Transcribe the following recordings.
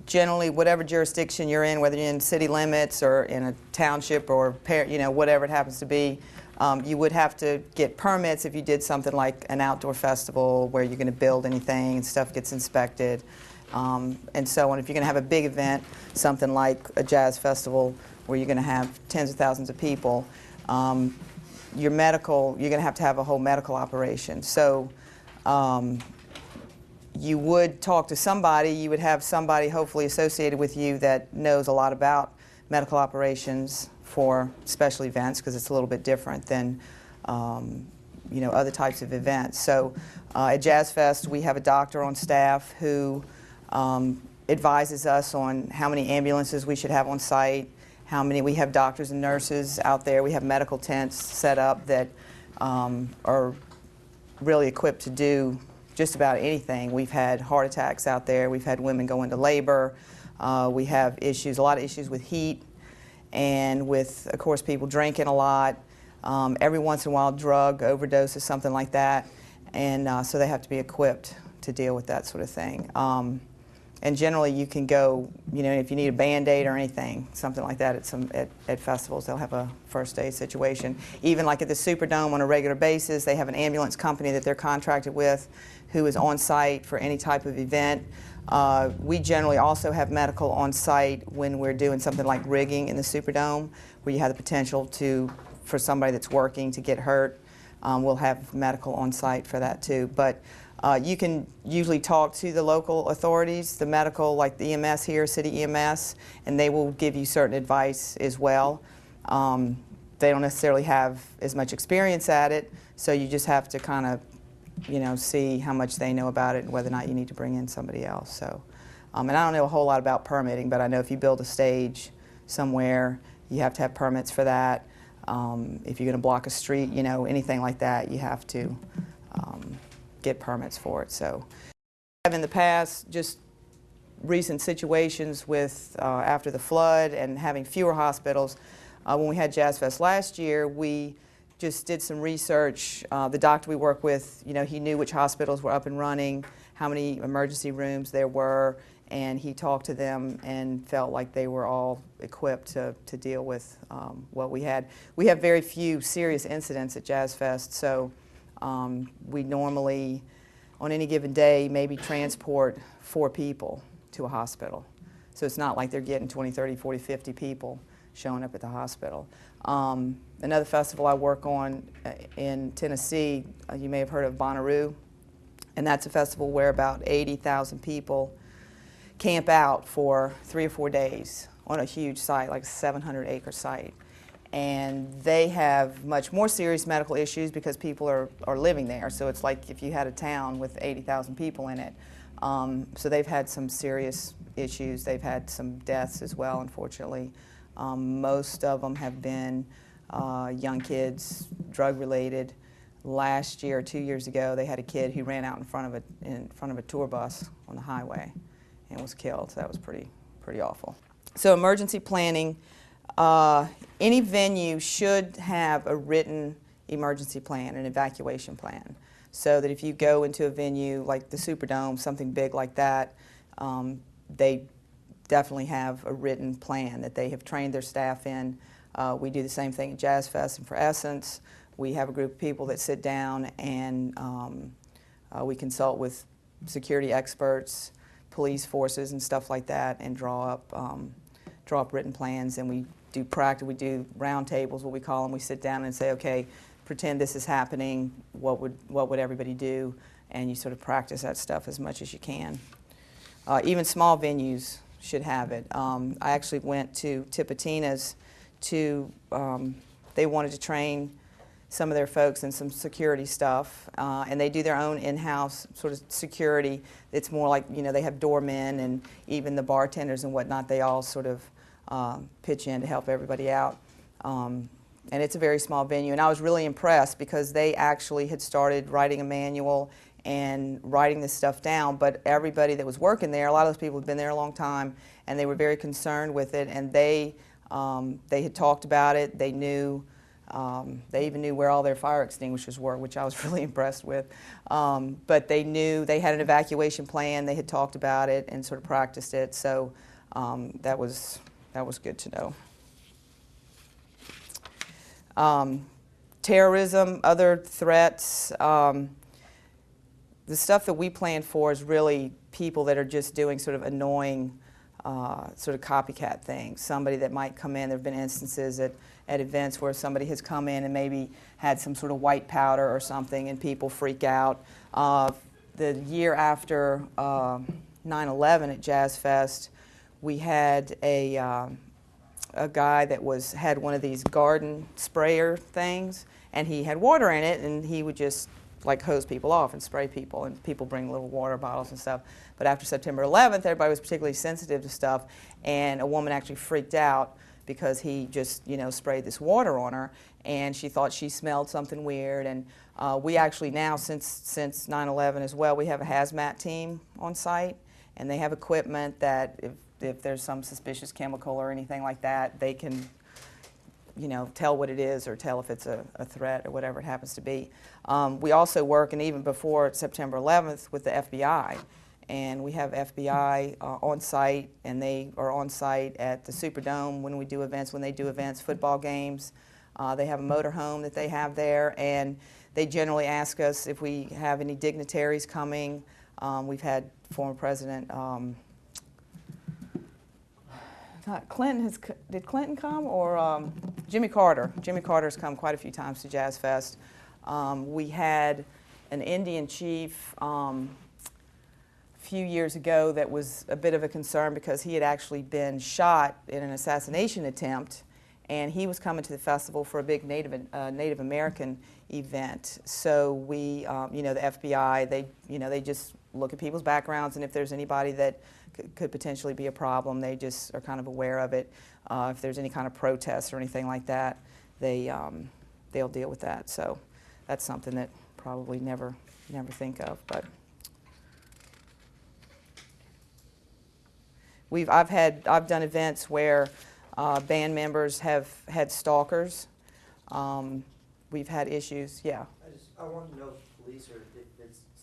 generally, whatever jurisdiction you're in, whether you're in city limits or in a township or whatever it happens to be, you would have to get permits if you did something like an outdoor festival where you're going to build anything and stuff gets inspected, and so on. If you're going to have a big event, something like a jazz festival where you're going to have tens of thousands of people, you're going to have a whole medical operation. So you would talk to somebody, you would have somebody hopefully associated with you that knows a lot about medical operations for special events, because it's a little bit different than other types of events. So at Jazz Fest we have a doctor on staff who advises us on how many ambulances we should have on site, we have doctors and nurses out there. We have medical tents set up that are really equipped to do just about anything. We've had heart attacks out there. We've had women go into labor. We have a lot of issues with heat and with, of course, people drinking a lot. Every once in a while, drug overdoses, something like that. And so they have to be equipped to deal with that sort of thing. And generally, you can go, if you need a Band-Aid or anything, something like that at festivals, they'll have a first aid situation. Even like at the Superdome on a regular basis, they have an ambulance company that they're contracted with who is on site for any type of event. We generally also have medical on site when we're doing something like rigging in the Superdome, where you have the potential for somebody that's working to get hurt. We'll have medical on site for that too. But you can usually talk to the local authorities, the medical, like the EMS here, city EMS, and they will give you certain advice as well. They don't necessarily have as much experience at it, so you just have to kind of, see how much they know about it and whether or not you need to bring in somebody else. So, and I don't know a whole lot about permitting, but I know if you build a stage somewhere, you have to have permits for that. If you're going to block a street, anything like that, you have to get permits for it. So in the past, just recent situations with after the flood and having fewer hospitals. When we had Jazz Fest last year, we just did some research. The doctor we work with, he knew which hospitals were up and running, how many emergency rooms there were, and he talked to them and felt like they were all equipped to deal with what we had. We have very few serious incidents at Jazz Fest, so we normally, on any given day, maybe transport 4 people to a hospital. So it's not like they're getting 20, 30, 40, 50 people showing up at the hospital. Another festival I work on in Tennessee, you may have heard of Bonnaroo, and that's a festival where about 80,000 people camp out for 3 or 4 days on a huge site, like a 700-acre site. And they have much more serious medical issues because people are living there. So it's like if you had a town with 80,000 people in it. So they've had some serious issues. They've had some deaths as well, unfortunately. Most of them have been young kids, drug-related. Last year or 2 years ago, they had a kid who ran out in front of a tour bus on the highway and was killed. So that was pretty awful. So emergency planning. Any venue should have a written emergency plan, an evacuation plan, so that if you go into a venue like the Superdome, something big like that, they definitely have a written plan that they have trained their staff in. We do the same thing at Jazz Fest and for Essence. We have a group of people that sit down and we consult with security experts, police forces and stuff like that, and draw up written plans, and we do round tables, what we call them. We sit down and say, okay, pretend this is happening, what would everybody do? And you sort of practice that stuff as much as you can. Even small venues should have it. I actually went to Tipitina's they wanted to train some of their folks in some security stuff, and they do their own in-house sort of security. It's more like, they have doormen and even the bartenders and whatnot, they all sort of pitch in to help everybody out. And it's a very small venue, and I was really impressed because they actually had started writing a manual and writing this stuff down, but everybody that was working there, a lot of those people had been there a long time, and they were very concerned with it, and they had talked about it. They knew They even knew where all their fire extinguishers were, which I was really impressed with. But they knew they had an evacuation plan. They had talked about it and sort of practiced it. So that was good to know. Terrorism, other threats. The stuff that we plan for is really people that are just doing sort of annoying, sort of copycat things. Somebody that might come in. There have been instances at events where somebody has come in and maybe had some sort of white powder or something, and people freak out. The year after 9/11 at Jazz Fest, we had a guy that had one of these garden sprayer things, and he had water in it, and he would just like hose people off and spray people, and people bring little water bottles and stuff. But after September 11th, everybody was particularly sensitive to stuff, and a woman actually freaked out because he just, sprayed this water on her, and she thought she smelled something weird. And we actually now, since 9/11 as well, we have a hazmat team on site, and they have equipment that if there's some suspicious chemical or anything like that, they can, tell what it is or tell if it's a threat or whatever it happens to be. We also work, and even before September 11th, with the FBI. And we have FBI on site, and they are on site at the Superdome when they do events, football games. They have a motorhome that they have there, and they generally ask us if we have any dignitaries coming. We've had former President did Clinton come, or Jimmy Carter? Jimmy Carter's come quite a few times to Jazz Fest. We had an Indian chief few years ago that was a bit of a concern because he had actually been shot in an assassination attempt, and he was coming to the festival for a big Native American event. So we, the FBI, they just look at people's backgrounds, and if there's anybody that could potentially be a problem, they just are kind of aware of it. If there's any kind of protests or anything like that, they'll deal with that. So that's something that probably never think of, but. I've done events where band members have had stalkers. We've had issues. Yeah. I want to know if police, or if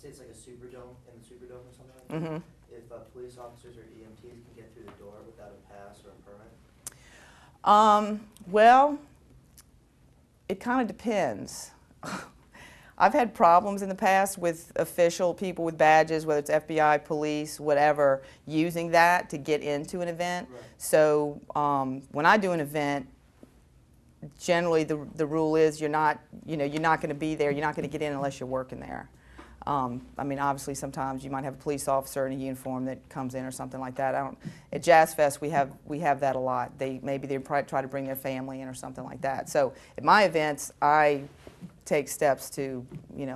it's like a Superdome, in the Superdome or something like that, if police officers or EMTs can get through the door without a pass or a permit. Well, it kind of depends. I've had problems in the past with official people with badges, whether it's FBI, police, whatever, using that to get into an event. Right. So when I do an event, generally the rule is you're not going to be there. You're not going to get in unless you're working there. Obviously sometimes you might have a police officer in a uniform that comes in or something like that. At Jazz Fest we have that a lot. Maybe they try to bring their family in or something like that. So at my events, I take steps to,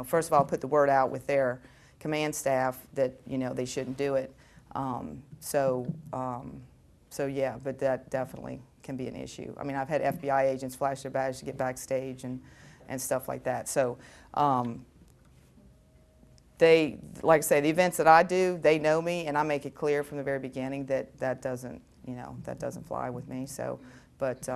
first of all, put the word out with their command staff that, they shouldn't do it. So yeah, but that definitely can be an issue. I've had FBI agents flash their badge to get backstage and stuff like that. So like I say, the events that I do, they know me, and I make it clear from the very beginning that doesn't fly with me. So, but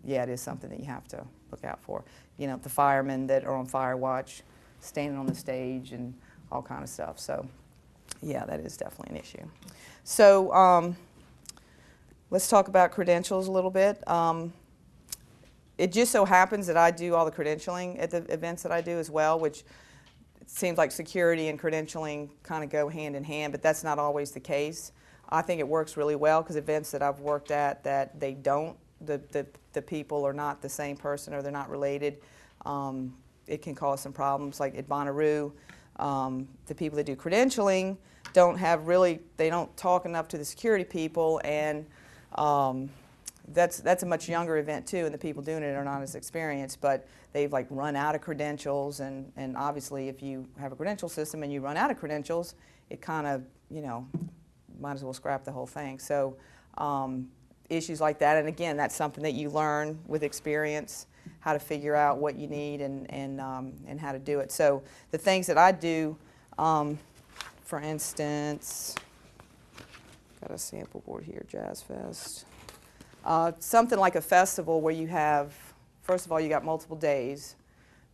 yeah, it is something that you have to look out for. The firemen that are on fire watch, standing on the stage, and all kind of stuff. So, yeah, that is definitely an issue. So, let's talk about credentials a little bit. It just so happens that I do all the credentialing at the events that I do as well, which it seems like security and credentialing kind of go hand in hand, but that's not always the case. I think it works really well because events that I've worked at that they don't, the people are not the same person or they're not related, it can cause some problems. Like at Bonnaroo, the people that do credentialing they don't talk enough to the security people, and that's a much younger event too, and the people doing it are not as experienced, but they've run out of credentials, and obviously if you have a credential system and you run out of credentials, it kind of, might as well scrap the whole thing. So issues like that, and again, that's something that you learn with experience, how to figure out what you need and how to do it. So the things that I do, for instance, got a sample board here, Jazz Fest. Something like a festival where you have first of all, you got multiple days,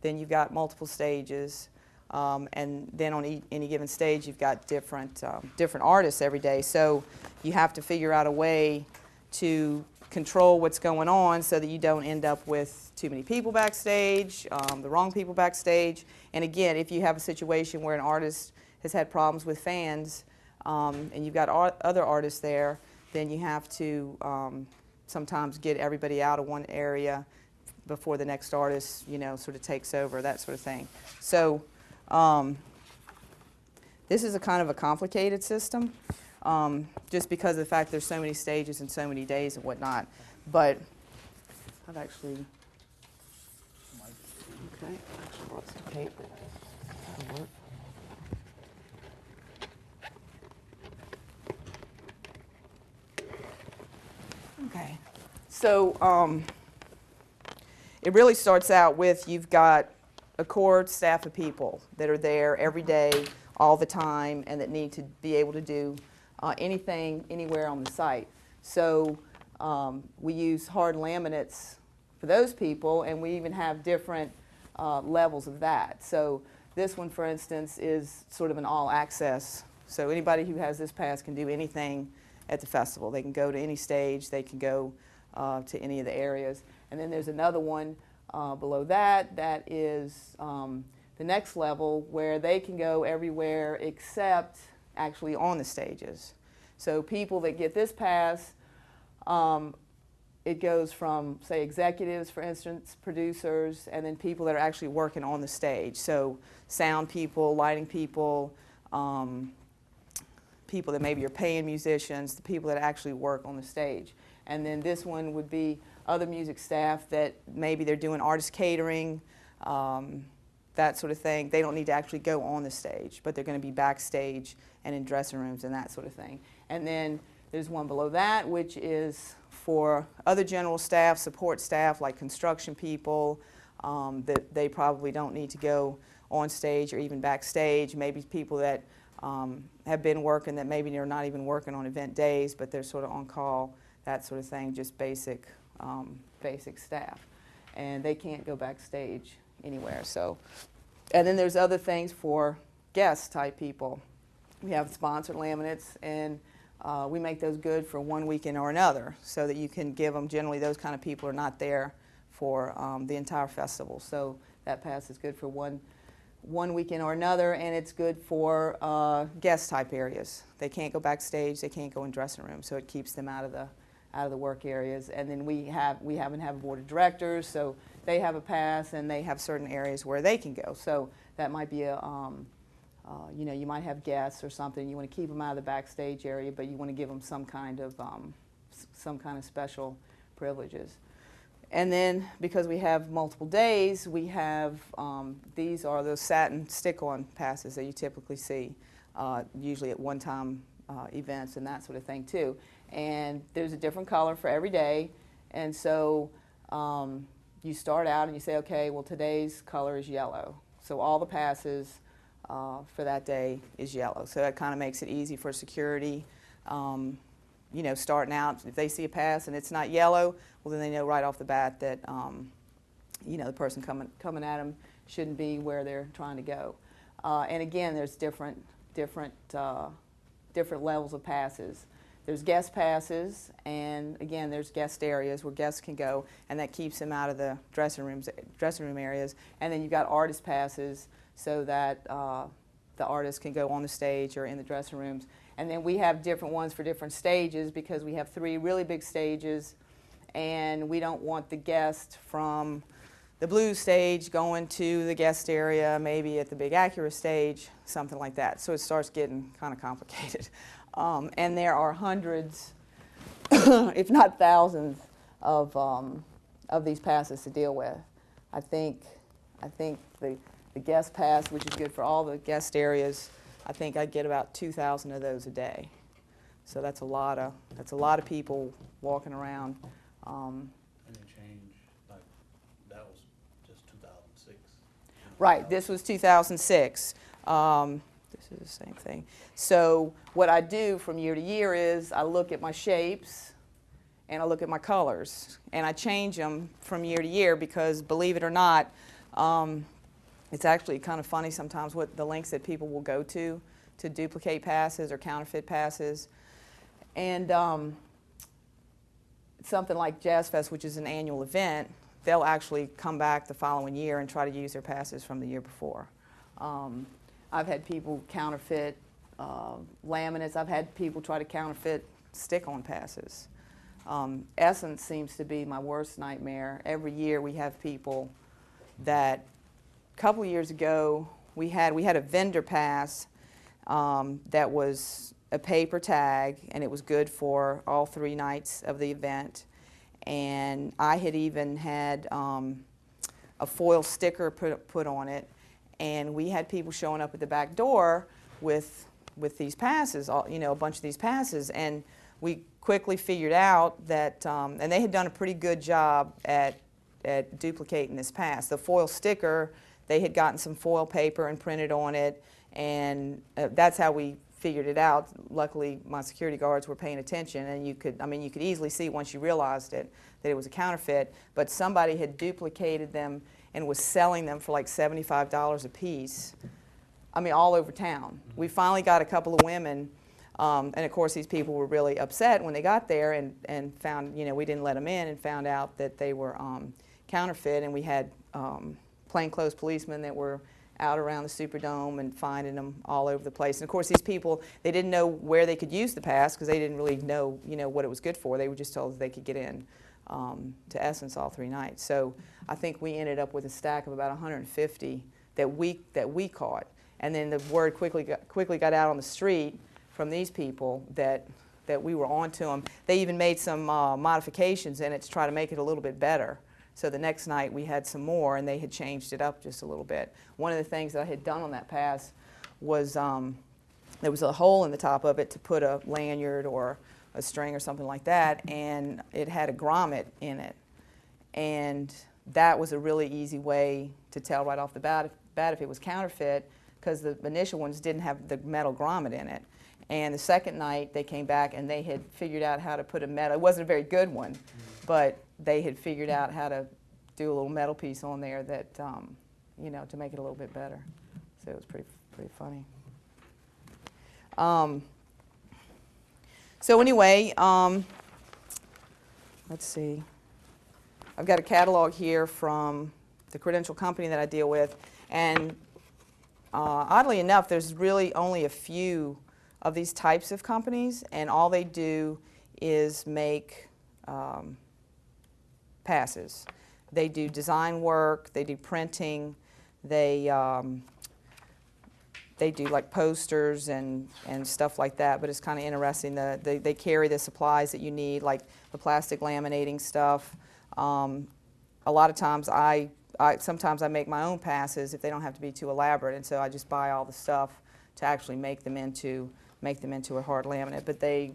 then you've got multiple stages, and then on any given stage, you've got different artists every day. So you have to figure out a way to control what's going on so that you don't end up with too many people backstage, the wrong people backstage. And again, if you have a situation where an artist has had problems with fans, and you've got other artists there, then you have to sometimes get everybody out of one area before the next artist, sort of takes over, that sort of thing. So this is a kind of a complicated system, just because of the fact there's so many stages and so many days and whatnot. But I've actually, brought some paper. That'll work. Okay, so it really starts out with you've got a core staff of people that are there every day, all the time, and that need to be able to do anything, anywhere on the site. So we use hard laminates for those people, and we even have different levels of that. So this one, for instance, is sort of an all-access. So anybody who has this pass can do anything at the festival. They can go to any stage. They can go to any of the areas. And then there's another one below that that is the next level where they can go everywhere except actually on the stages. So people that get this pass, it goes from, say, executives, for instance, producers, and then people that are actually working on the stage. So sound people, lighting people, people that maybe are paying musicians, the people that actually work on the stage. And then this one would be other music staff that maybe they're doing artist catering, that sort of thing. They don't need to actually go on the stage, but they're going to be backstage and in dressing rooms and that sort of thing. And then there's one below that, which is for other general staff, support staff, like construction people, that they probably don't need to go on stage or even backstage. Maybe people that have been working that maybe they're not even working on event days, but they're sort of on call, that sort of thing, just basic staff. And they can't go backstage anywhere. So, and then there's other things for guest type people. We have sponsored laminates, and we make those good for one weekend or another, so that you can give them. Generally, those kind of people are not there for the entire festival. So that pass is good for one weekend or another, and it's good for guest type areas. They can't go backstage. They can't go in dressing rooms, so it keeps them out of the work areas. And then we happen to have a board of directors, so they have a pass, and they have certain areas where they can go. So that might be a, you might have guests or something. You want to keep them out of the backstage area, but you want to give them some kind of special privileges. And then, because we have multiple days, we have, these are those satin stick-on passes that you typically see, usually at one-time events and that sort of thing too. And there's a different color for every day. And so you start out and you say, okay, well, today's color is yellow. So all the passes for that day is yellow. So that kind of makes it easy for security. Starting out, if they see a pass and it's not yellow, well, then they know right off the bat that, the person coming at them shouldn't be where they're trying to go. And again, there's different levels of passes. There's guest passes, and again, there's guest areas where guests can go, and that keeps them out of the dressing room areas. And then you've got artist passes, so that the artists can go on the stage or in the dressing rooms. And then we have different ones for different stages, because we have 3 really big stages, and we don't want the guest from the blues stage going to the guest area, maybe at the big Acura stage, something like that. So it starts getting kind of complicated. And there are hundreds, if not thousands, of these passes to deal with. I think the guest pass, which is good for all the guest areas, I think I get about 2,000 of those a day. So that's a lot of people walking around. And it changed, like, that was just 2006. Right, this was 2006. This is the same thing. So what I do from year to year is I look at my shapes, and I look at my colors, and I change them from year to year because, believe it or not, it's actually kind of funny sometimes what the lengths that people will go to duplicate passes or counterfeit passes. And something like Jazz Fest, which is an annual event, they'll actually come back the following year and try to use their passes from the year before. I've had people counterfeit laminates. I've had people try to counterfeit stick-on passes. Essence seems to be my worst nightmare. Every year we have people that, a couple years ago, we had a vendor pass that was a paper tag, and it was good for all 3 nights of the event. And I had even had a foil sticker put on it, and we had people showing up at the back door with these passes, a bunch of these passes, and we quickly figured out that, and they had done a pretty good job at duplicating this pass. The foil sticker, they had gotten some foil paper and printed on it, and that's how we figured it out. Luckily, my security guards were paying attention, and you could easily see once you realized it that it was a counterfeit, but somebody had duplicated them and was selling them for like $75 a piece, all over town. We finally got a couple of women, and of course these people were really upset when they got there and found, we didn't let them in, and found out that they were counterfeit, and we had plainclothes policemen that were out around the Superdome and finding them all over the place. And of course these people, they didn't know where they could use the pass because they didn't really know, what it was good for. They were just told that they could get in to Essence all 3 nights. So I think we ended up with a stack of about 150 that we caught. And then the word quickly got out on the street from these people that we were onto them. They even made some modifications in it to try to make it a little bit better. So the next night we had some more, and they had changed it up just a little bit. One of the things that I had done on that pass was there was a hole in the top of it to put a lanyard or a string or something like that, and it had a grommet in it. And that was a really easy way to tell right off the bat if it was counterfeit, because the initial ones didn't have the metal grommet in it. And the second night they came back and they had figured out how to put a metal, it wasn't a very good one, but they had figured out how to do a little metal piece on there that, to make it a little bit better. So it was pretty funny. So anyway, let's see. I've got a catalog here from the credential company that I deal with, and oddly enough, there's really only a few of these types of companies, and all they do is make passes. They do design work, they do printing, they do like posters and stuff like that, but it's kind of interesting. They carry the supplies that you need, like the plastic laminating stuff. A lot of times sometimes I make my own passes if they don't have to be too elaborate, and so I just buy all the stuff to actually make them into a hard laminate. But they've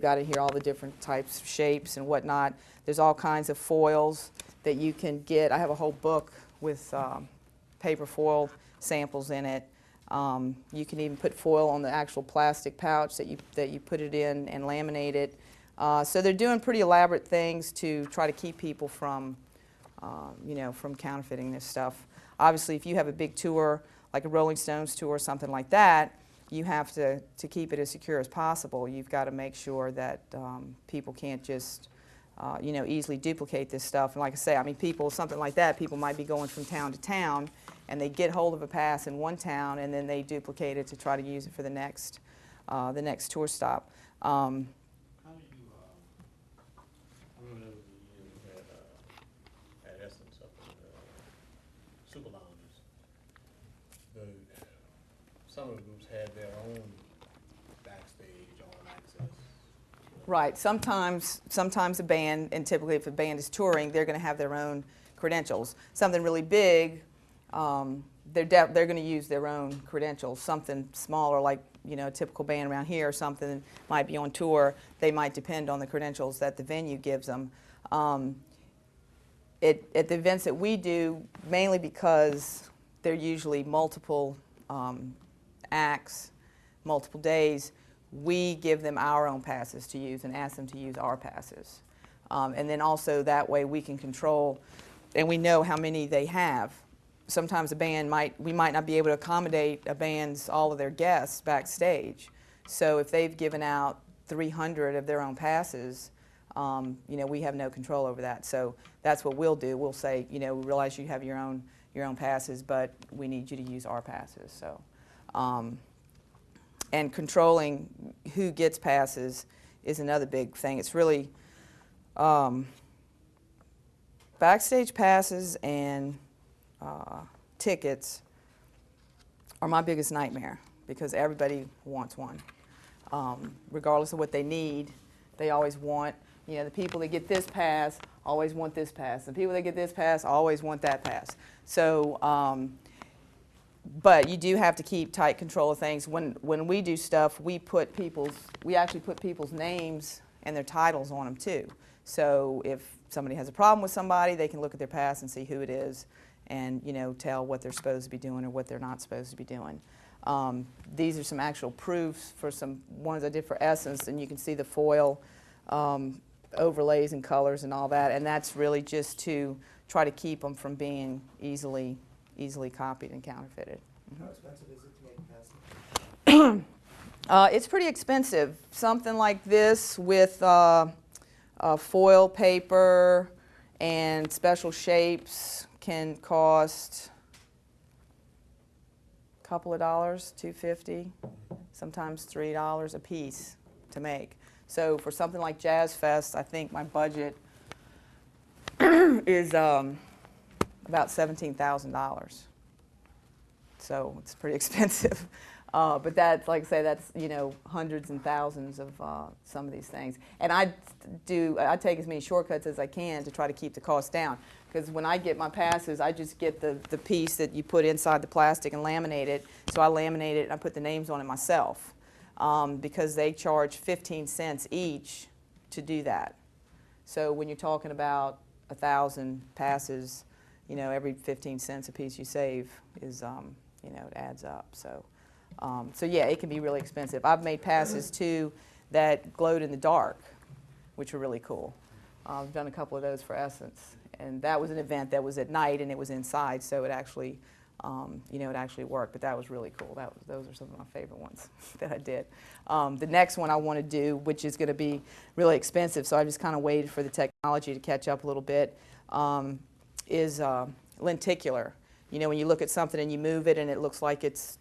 got in here all the different types of shapes and whatnot. There's all kinds of foils that you can get. I have a whole book with paper foil samples in it. You can even put foil on the actual plastic pouch that you put it in and laminate it. So they're doing pretty elaborate things to try to keep people from counterfeiting this stuff. Obviously, if you have a big tour, like a Rolling Stones tour or something like that, you have to keep it as secure as possible. You've got to make sure that people can't just easily duplicate this stuff. And like I say, something like that, people might be going from town to town, and they get hold of a pass in one town, and then they duplicate it to try to use it for the next tour stop. How do you, I remember there was a year we had at Essence up in the Super Lounges. Some of the groups had their own backstage, on access. Right. Sometimes a band, and typically if a band is touring, they're going to have their own credentials. Something really big, they're going to use their own credentials. Something smaller, like a typical band around here or something might be on tour, they might depend on the credentials that the venue gives them. At the events that we do, mainly because they're usually multiple acts, multiple days, we give them our own passes to use and ask them to use our passes. And then also that way we can control, and we know how many they have. Sometimes we might not be able to accommodate all of their guests backstage. So if they've given out 300 of their own passes, we have no control over that. So that's what we'll do. We'll say, we realize you have your own passes, but we need you to use our passes. So, and controlling who gets passes is another big thing. It's really backstage passes and tickets are my biggest nightmare because everybody wants one. Regardless of what they need, they always want, the people that get this pass always want this pass. The people that get this pass always want that pass. So, but you do have to keep tight control of things. When we do stuff, we actually put people's names and their titles on them too. So if somebody has a problem with somebody, they can look at their pass and see who it is and, tell what they're supposed to be doing or what they're not supposed to be doing. These are some actual proofs for some ones I did for Essence, and you can see the foil overlays and colors and all that, and that's really just to try to keep them from being easily copied and counterfeited. How expensive is it to make passes? It's pretty expensive. Something like this with foil paper and special shapes can cost a couple of dollars, $2.50, sometimes $3 a piece to make. So for something like Jazz Fest, I think my budget is about $17,000. So it's pretty expensive. But that's, like I say, that's, hundreds and thousands of some of these things. And I take as many shortcuts as I can to try to keep the cost down. Because when I get my passes, I just get the piece that you put inside the plastic and laminate it. So I laminate it and I put the names on it myself. Because they charge 15 cents each to do that. So when you're talking about 1,000 passes, every 15 cents a piece you save is, it adds up. So yeah, it can be really expensive. I've made passes too that glowed in the dark, which were really cool. I've done a couple of those for Essence, and that was an event that was at night and it was inside, so it actually, it actually worked. But that was really cool. Those are some of my favorite ones that I did. The next one I want to do, which is going to be really expensive, so I just kind of waited for the technology to catch up a little bit, is lenticular. When you look at something and you move it and it looks like it's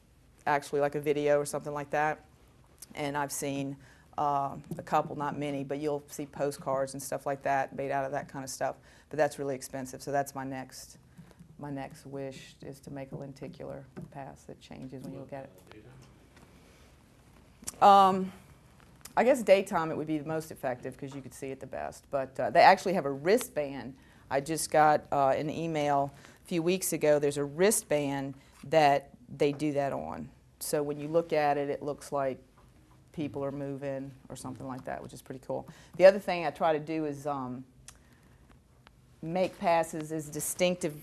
actually like a video or something like that. And I've seen a couple, not many, but you'll see postcards and stuff like that made out of that kind of stuff. But that's really expensive, so that's my next wish is to make a lenticular pass that changes when you look at it. I guess daytime it would be the most effective because you could see it the best. But they actually have a wristband. I just got an email a few weeks ago. There's a wristband that they do that on. So when you look at it, it looks like people are moving or something like that, which is pretty cool. The other thing I try to do is make passes as distinctive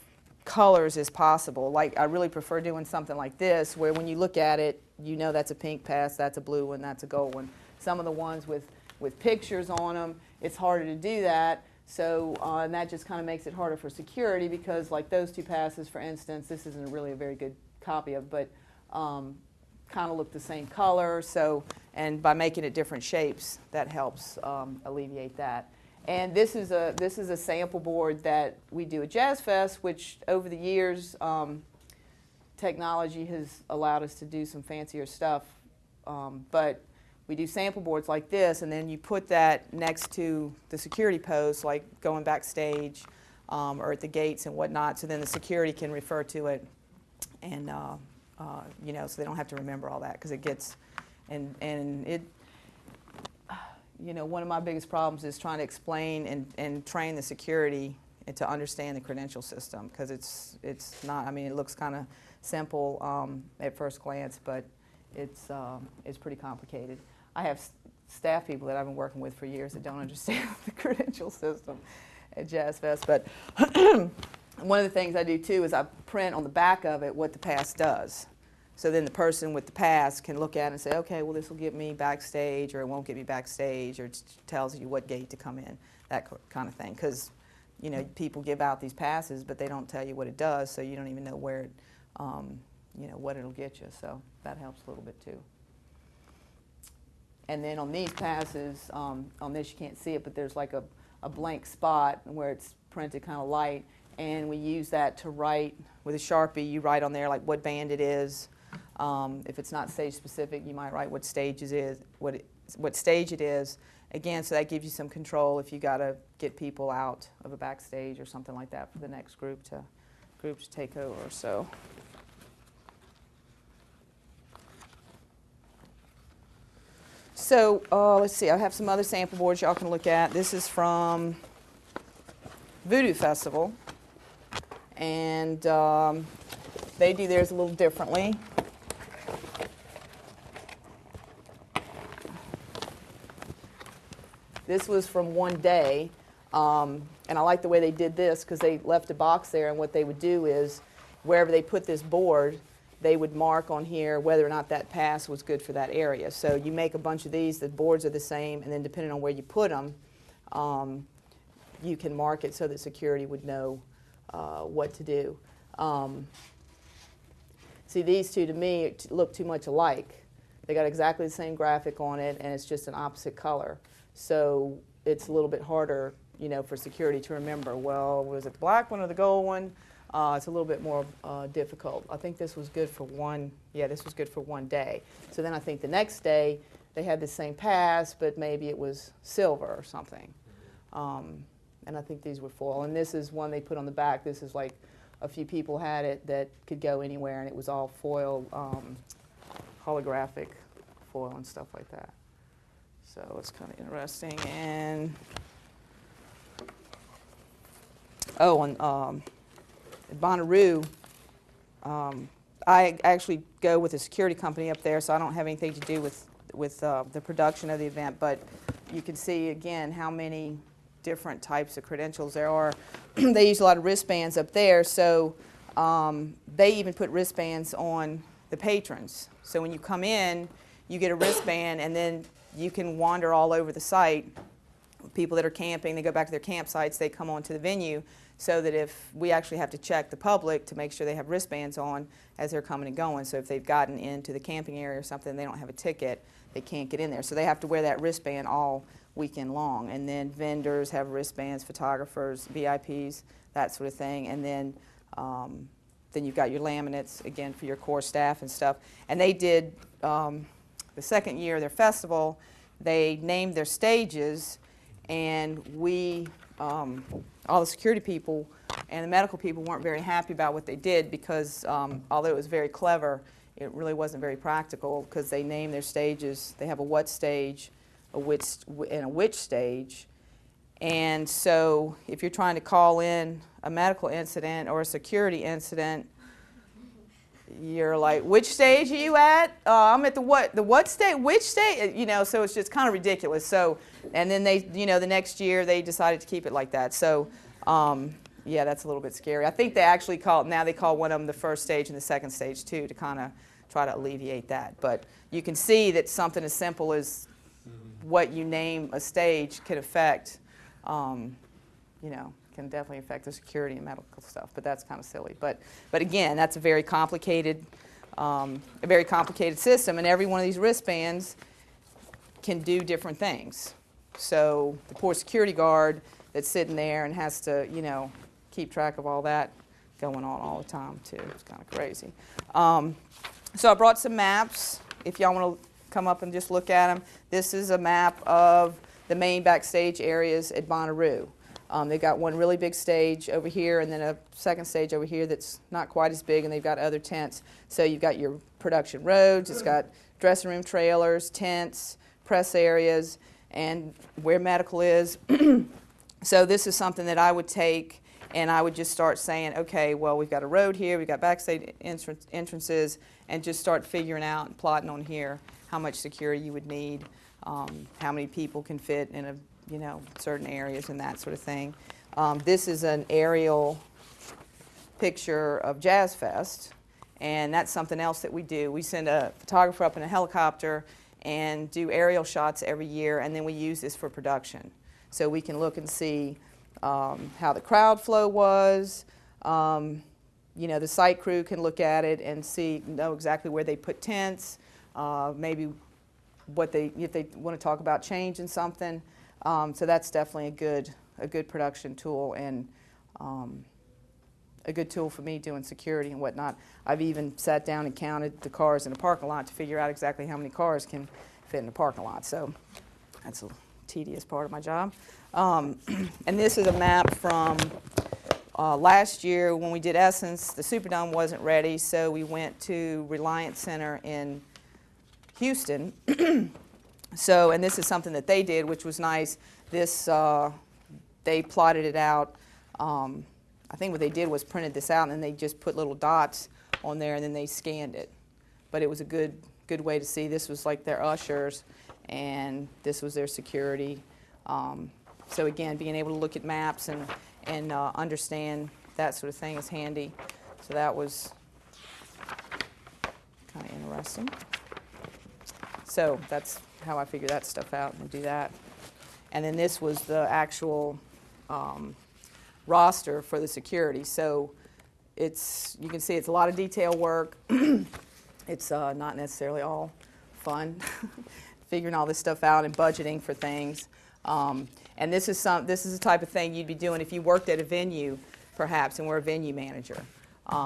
colors as possible. Like, I really prefer doing something like this, where when you look at it, you know that's a pink pass, that's a blue one, that's a gold one. Some of the ones with pictures on them, it's harder to do that. So, and that just kind of makes it harder for security because, like those two passes, for instance, this isn't really a very good copy of, but kind of look the same color. So, and by making it different shapes, that helps alleviate that. And this is a sample board that we do at Jazz Fest, which over the years, technology has allowed us to do some fancier stuff. But we do sample boards like this, and then you put that next to the security posts, like going backstage or at the gates and whatnot, so then the security can refer to it, and so they don't have to remember all that, because it gets, and it, one of my biggest problems is trying to explain and train the security to understand the credential system, because it's not, I mean, it looks kind of simple at first glance, but it's pretty complicated. I have staff people that I've been working with for years that don't understand the credential system at Jazz Fest. But one of the things I do too is I print on the back of it what the pass does. So then the person with the pass can look at it and say, okay, well, this will get me backstage, or it won't get me backstage, or it tells you what gate to come in, that kind of thing. Because, you know, people give out these passes, but they don't tell you what it does, so you don't even know where it, you know, what it'll get you. So that helps a little bit too. And then on these passes, on this you can't see it, but there's like a blank spot where it's printed kind of light, and we use that to write with a Sharpie. You write on there like what band it is. If it's not stage specific, you might write what stage it is, what stage it is. Again, so that gives you some control if you got to get people out of a backstage or something like that for the next group to take over. So. So let's see, I have some other sample boards y'all can look at. This is from Voodoo Festival, and they do theirs a little differently. This was from one day, and I like the way they did this because they left a box there, and what they would do is wherever they put this board, they would mark on here whether or not that pass was good for that area. So you make a bunch of these, the boards are the same, and then depending on where you put them, you can mark it so that security would know what to do. See, these two to me look too much alike. They got exactly the same graphic on it, and it's just an opposite color. So it's a little bit harder, you know, for security to remember, well, was it the black one or the gold one? It's a little bit more difficult. I think this was good for this was good for one day. So then I think the next day they had the same pass, but maybe it was silver or something. And I think these were foil. And this is one they put on the back. This is like a few people had it that could go anywhere, and it was all foil, holographic foil and stuff like that. So it's kind of interesting. And at Bonnaroo, I actually go with a security company up there, so I don't have anything to do with the production of the event. But you can see again how many different types of credentials there are. They use a lot of wristbands up there, so they even put wristbands on the patrons. So when you come in, you get a wristband, and then you can wander all over the site. People that are camping, they go back to their campsites, they come onto the venue, so that if we actually have to check the public to make sure they have wristbands on as they're coming and going. So if they've gotten into the camping area or something, they don't have a ticket, they can't get in there. So they have to wear that wristband all weekend long. And then vendors have wristbands, photographers, VIPs, that sort of thing. And then you've got your laminates, again, for your core staff and stuff. And they did, the second year of their festival, they named their stages, and we, all the security people and the medical people weren't very happy about what they did because although it was very clever, it really wasn't very practical because they named their stages. They have a what stage, a which stage. And so if you're trying to call in a medical incident or a security incident, you're like, which stage are you at? I'm at the what stage? Which stage? You know, so it's just kind of ridiculous. So, and then they, you know, the next year they decided to keep it like that. So, yeah, that's a little bit scary. I think they actually call one of them the first stage and the second stage too, to kind of try to alleviate that. But you can see that something as simple as what you name a stage can affect, you know, can definitely affect the security and medical stuff, but that's kind of silly. But again, that's a very complicated system, and every one of these wristbands can do different things. So the poor security guard that's sitting there and has to, you know, keep track of all that going on all the time too. It's kind of crazy. So I brought some maps. If y'all want to come up and just look at them, this is a map of the main backstage areas at Bonnaroo. They've got one really big stage over here and then a second stage over here that's not quite as big, and they've got other tents. So you've got your production roads, it's got dressing room trailers, tents, press areas, and where medical is. So this is something that I would take and I would just start saying, okay, well, we've got a road here, we've got backstage entrances, and just start figuring out and plotting on here how much security you would need, how many people can fit in a, you know, certain areas and that sort of thing. This is an aerial picture of Jazz Fest, And that's something else that we do. We send a photographer up in a helicopter and do aerial shots every year, and then we use this for production. So we can look and see how the crowd flow was. You know, the site crew can look at it and know exactly where they put tents, maybe if they want to talk about changing something. So that's definitely a good production tool, and a good tool for me doing security and whatnot. I've even sat down and counted the cars in the parking lot to figure out exactly how many cars can fit in the parking lot. So that's a tedious part of my job. And this is a map from last year when we did Essence. The Superdome wasn't ready, so we went to Reliance Center in Houston. So, and this is something that they did, which was nice. This, they plotted it out. I think what they did was printed this out, and then they just put little dots on there, and then they scanned it. But it was a good way to see. This was like their ushers, and this was their security. So again, being able to look at maps and understand that sort of thing is handy. So that was kind of interesting. So that's how I figure that stuff out and do that. And then this was the actual roster for the security. So you can see it's a lot of detail work. It's not necessarily all fun, figuring all this stuff out and budgeting for things. And this is the type of thing you'd be doing if you worked at a venue, perhaps, and were a venue manager.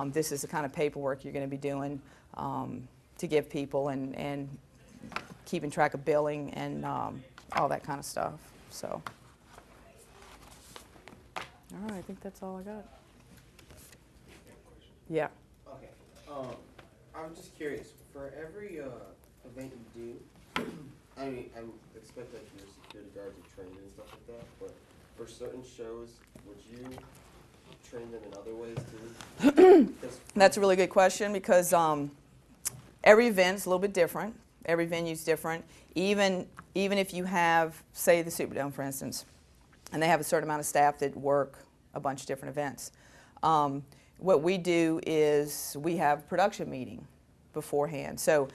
This is the kind of paperwork you're going to be doing to give people and keeping track of billing and all that kind of stuff. So, all right, I think that's all I got. Yeah. Okay. I'm just curious. For every event you do, I mean, I expect like your security guards are trained and stuff like that. But for certain shows, would you train them in other ways too? That's a really good question, because every event's a little bit different. Every venue's different. Even if you have, say, the Superdome, for instance, and they have a certain amount of staff that work a bunch of different events. What we do is we have a production meeting beforehand. So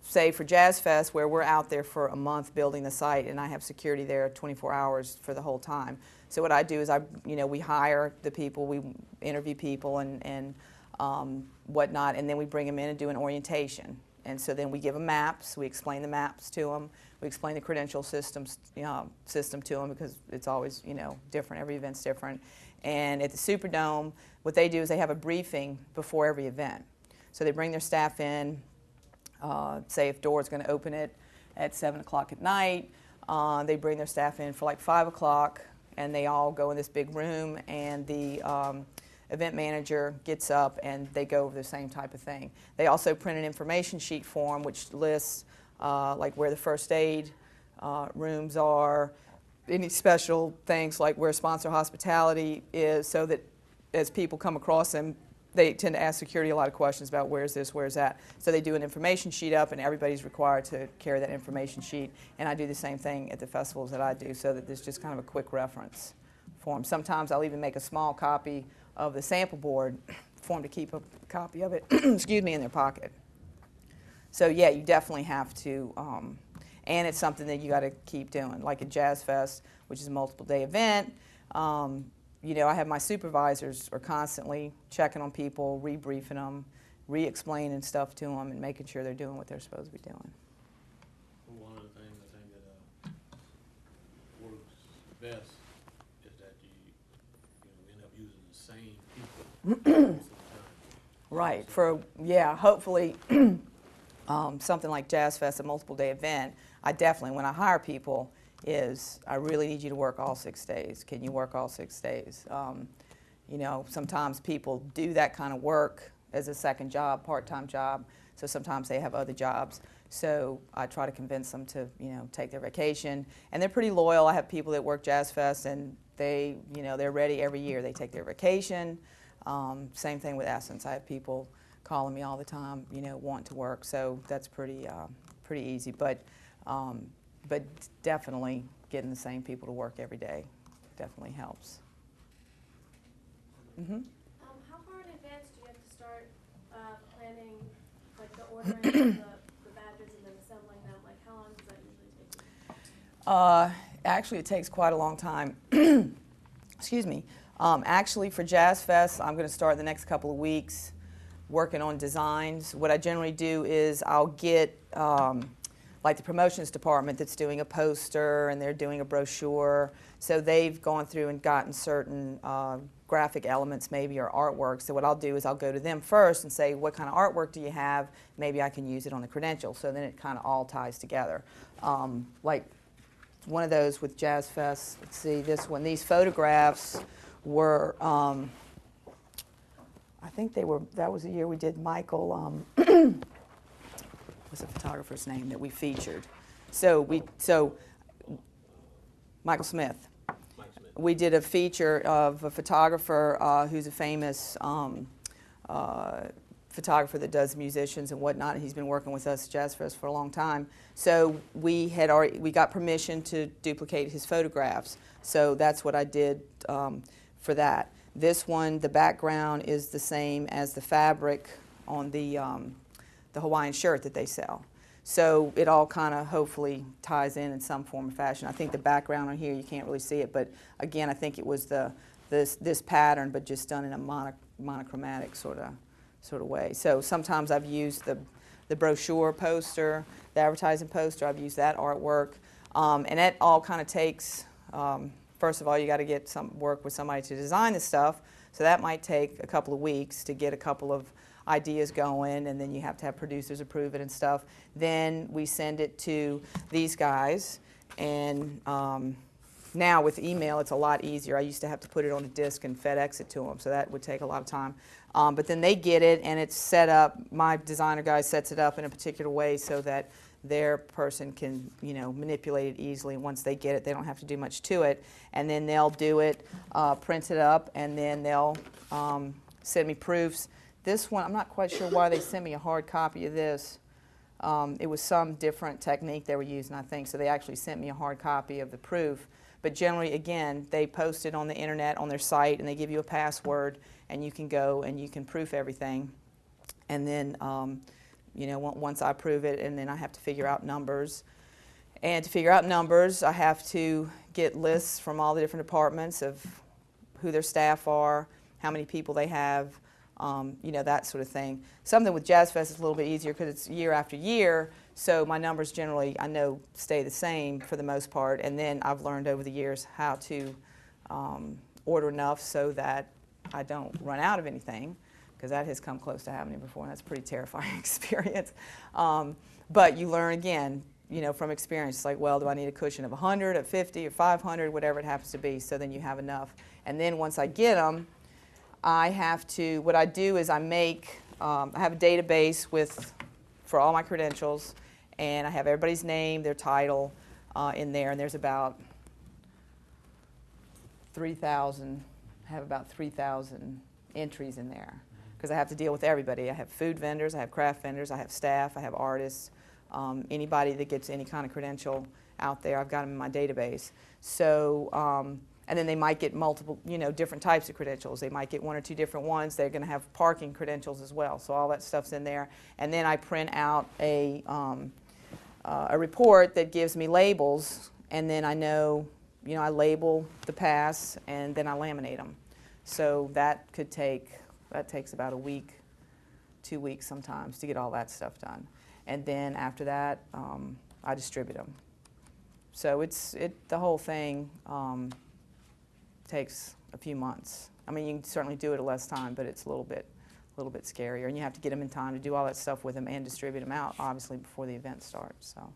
say for Jazz Fest, where we're out there for a month building the site, and I have security there 24 hours for the whole time. So what I do is we hire the people, we interview people and whatnot, and then we bring them in and do an orientation. And so then we give them maps, we explain the maps to them, we explain the credential system to them, because it's always, different, every event's different. And at the Superdome, what they do is they have a briefing before every event. So they bring their staff in, say if Door's going to open it at 7 o'clock at night, they bring their staff in for like 5 o'clock, and they all go in this big room, and the event manager gets up and they go over the same type of thing. They also print an information sheet form which lists like where the first aid rooms are, any special things like where sponsor hospitality is, so that as people come across them, they tend to ask security a lot of questions about where's this, where's that. So they do an information sheet up, and everybody's required to carry that information sheet. And I do the same thing at the festivals that I do, so that there's just kind of a quick reference form. Sometimes I'll even make a small copy of the sample board for them to keep a copy of it, excuse me, in their pocket. So yeah, you definitely have to, and it's something that you got to keep doing. Like at Jazz Fest, which is a multiple day event, I have my supervisors are constantly checking on people, rebriefing them, re-explaining stuff to them, and making sure they're doing what they're supposed to be doing. One of the things I think that works best is that you end up using the same people most of the time. Right. Hopefully something like Jazz Fest, a multiple day event, when I hire people, I really need you to work all 6 days. Can you work all 6 days? Sometimes people do that kind of work as a second job, part-time job, so sometimes they have other jobs. So I try to convince them to, take their vacation. And they're pretty loyal. I have people that work Jazz Fest, and they're ready every year. They take their vacation. Same thing with Essence. I have people calling me all the time, want to work. So that's pretty easy. But definitely getting the same people to work every day definitely helps. How far in advance do you have to start planning planning, like the ordering of the badges and then assembling them, like how long does that usually take you? Actually, it takes quite a long time. Excuse me. Actually, for Jazz Fest, I'm going to start the next couple of weeks working on designs. What I generally do is I'll get like the promotions department that's doing a poster and they're doing a brochure. So they've gone through and gotten certain graphic elements maybe or artwork. So what I'll do is I'll go to them first and say, what kind of artwork do you have? Maybe I can use it on the credential. So then it kind of all ties together. Like one of those with Jazz Fest, let's see, this one, these photographs were, I think they were, that was the year we did Michael, what's the photographer's name that we featured? So Michael Smith. Mike Smith. We did a feature of a photographer who's a famous photographer that does musicians and whatnot. He's been working with us at Jazz Fest for a long time. So we got permission to duplicate his photographs. So that's what I did for that. This one, the background is the same as the fabric on the Hawaiian shirt that they sell. So it all kind of hopefully ties in some form or fashion. I think the background on here, you can't really see it, but again, I think it was this pattern, but just done in a monochromatic sort of way. So sometimes I've used the brochure poster, the advertising poster, I've used that artwork, and that all kind of takes, first of all, you got to get work with somebody to design the stuff, so that might take a couple of weeks to get a couple of ideas going, and then you have to have producers approve it and stuff. Then we send it to these guys, and now with email it's a lot easier. I used to have to put it on a disc and FedEx it to them, so that would take a lot of time. But then they get it, and it's set up, my designer guy sets it up in a particular way so that their person can, manipulate it easily. Once they get it, they don't have to do much to it. And then they'll do it, print it up, and then they'll send me proofs. This one, I'm not quite sure why they sent me a hard copy of this. It was some different technique they were using, I think, so they actually sent me a hard copy of the proof. But generally, again, they post it on the internet on their site, and they give you a password, and you can go and you can proof everything. And then, once I prove it, and then I have to figure out numbers. And to figure out numbers, I have to get lists from all the different departments of who their staff are, how many people they have, that sort of thing. Something with Jazz Fest is a little bit easier because it's year after year, so my numbers generally, I know, stay the same for the most part, and then I've learned over the years how to order enough so that I don't run out of anything, because that has come close to happening before, and that's a pretty terrifying experience. But you learn again, from experience. It's like, well, do I need a cushion of 100, of 50, or 500, whatever it happens to be, so then you have enough. And then once I get them, what I do is I have a database for all my credentials, and I have everybody's name, their title in there, and there's about 3,000, I have about 3,000 entries in there, because I have to deal with everybody. I have food vendors, I have craft vendors, I have staff, I have artists, anybody that gets any kind of credential out there, I've got them in my database. So, and then they might get multiple, different types of credentials. They might get one or two different ones. They're going to have parking credentials as well. So all that stuff's in there. And then I print out a report that gives me labels, and then I know, I label the pass, and then I laminate them. So that takes about a week, 2 weeks sometimes to get all that stuff done. And then after that, I distribute them. So the whole thing takes a few months. I mean, you can certainly do it in less time, but it's a little bit scarier, and you have to get them in time to do all that stuff with them and distribute them out, obviously, before the event starts. So.